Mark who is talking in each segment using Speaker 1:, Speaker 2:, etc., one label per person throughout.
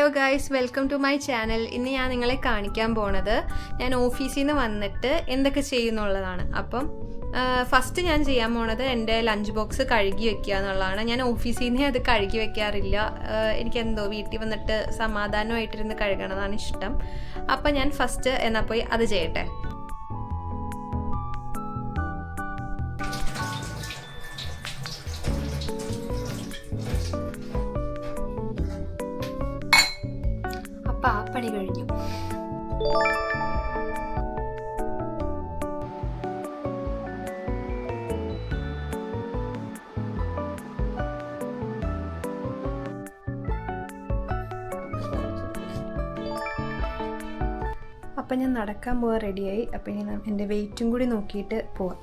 Speaker 1: Hello guys, welcome to my channel. ഇന്ന് ഞാൻ നിങ്ങളെ കാണിക്കാൻ പോണത് ഞാൻ ഓഫീസിൽ നിന്ന് വന്നിട്ട് എന്തൊക്കെ ചെയ്യുന്നുള്ളതാണ്. അപ്പം ഫസ്റ്റ് ഞാൻ ചെയ്യാൻ പോണത് എൻ്റെ ലഞ്ച് ബോക്സ് കഴുകി വെക്കുക എന്നുള്ളതാണ്. ഞാൻ ഓഫീസിൽ നിന്നേ അത് കഴുകി വെക്കാറില്ല. എനിക്കെന്തോ വീട്ടിൽ വന്നിട്ട് സമാധാനമായിട്ടിരുന്ന് കഴുകണതാണ് ഇഷ്ടം. അപ്പം ഞാൻ ഫസ്റ്റ് എന്നാൽ പോയി അത് ചെയ്യട്ടെ. അപ്പം ആ പണി കഴിഞ്ഞു. അപ്പം ഞാൻ നടക്കാൻ പോകാൻ റെഡിയായി. അപ്പം ഇനി എൻ്റെ വെയിറ്റും കൂടി നോക്കിയിട്ട് പോവാം.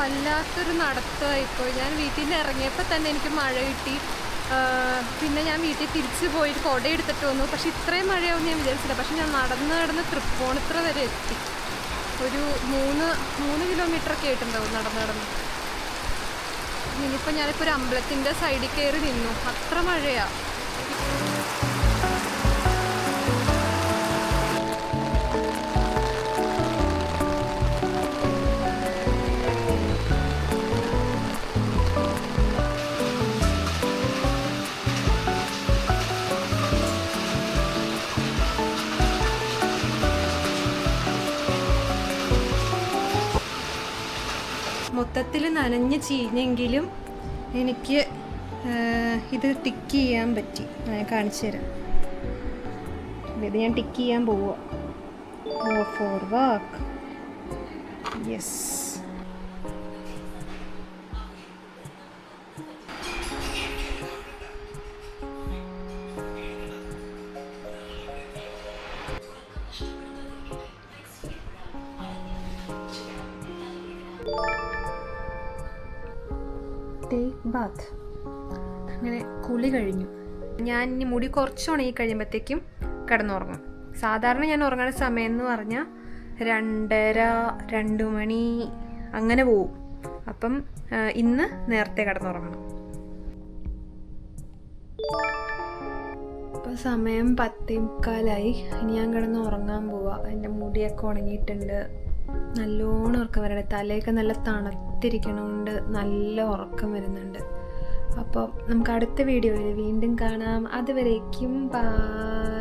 Speaker 1: വല്ലാത്തൊരു നടത്തമായിപ്പോയി. ഞാൻ വീട്ടിൽ നിന്ന് ഇറങ്ങിയപ്പോൾ തന്നെ എനിക്ക് മഴ കിട്ടി. പിന്നെ ഞാൻ വീട്ടിൽ തിരിച്ച് പോയിട്ട് കുട എടുത്തിട്ട് വന്നു. പക്ഷെ ഇത്രയും മഴയാവും ഞാൻ വിചാരിച്ചില്ല. പക്ഷെ ഞാൻ നടന്ന് തൃപ്പൂണിത്തുറ വരെ എത്തി. ഒരു 3 കിലോമീറ്ററൊക്കെ ആയിട്ടുണ്ടാവും നടന്ന്. ഇനിയിപ്പോൾ ഞാനിപ്പോൾ ഒരു അമ്പലത്തിൻ്റെ സൈഡിൽ കയറി നിന്നു. അത്ര മഴയാണ്. മൊത്തത്തിൽ നനഞ്ഞ് ചീഞ്ഞെങ്കിലും എനിക്ക് ഇത് ടിക്ക് ചെയ്യാൻ പറ്റി. ഞാൻ കാണിച്ചു തരാം. ഇത് ഞാൻ ടിക്ക് ചെയ്യാൻ പോവുക. Four work. Yes. Take Baat. അങ്ങനെ കുളി കഴിഞ്ഞു. ഞാൻ ഇനി മുടി കുറച്ച് ഉണങ്ങി കഴിയുമ്പോഴത്തേക്കും കിടന്നുറങ്ങും. സാധാരണ ഞാൻ ഉറങ്ങുന്ന സമയം എന്ന് പറഞ്ഞാൽ 2:30 മണി അങ്ങനെ പോവും. അപ്പം ഇന്ന് നേരത്തെ കിടന്നുറങ്ങണം. ഇപ്പം സമയം 10:45. ഇനി ഞാൻ കിടന്ന് ഉറങ്ങാൻ പോവാം. എൻ്റെ മുടിയൊക്കെ ഉണങ്ങിയിട്ടുണ്ട്. നല്ലോണം ഉറക്കം വരണം. തലയൊക്കെ നല്ല തണുത്തിരിക്കണോണ്ട് നല്ല ഉറക്കം വരുന്നുണ്ട്. അപ്പോൾ നമുക്ക് അടുത്ത വീഡിയോയിൽ വീണ്ടും കാണാം. അതുവരേക്കും ബൈ.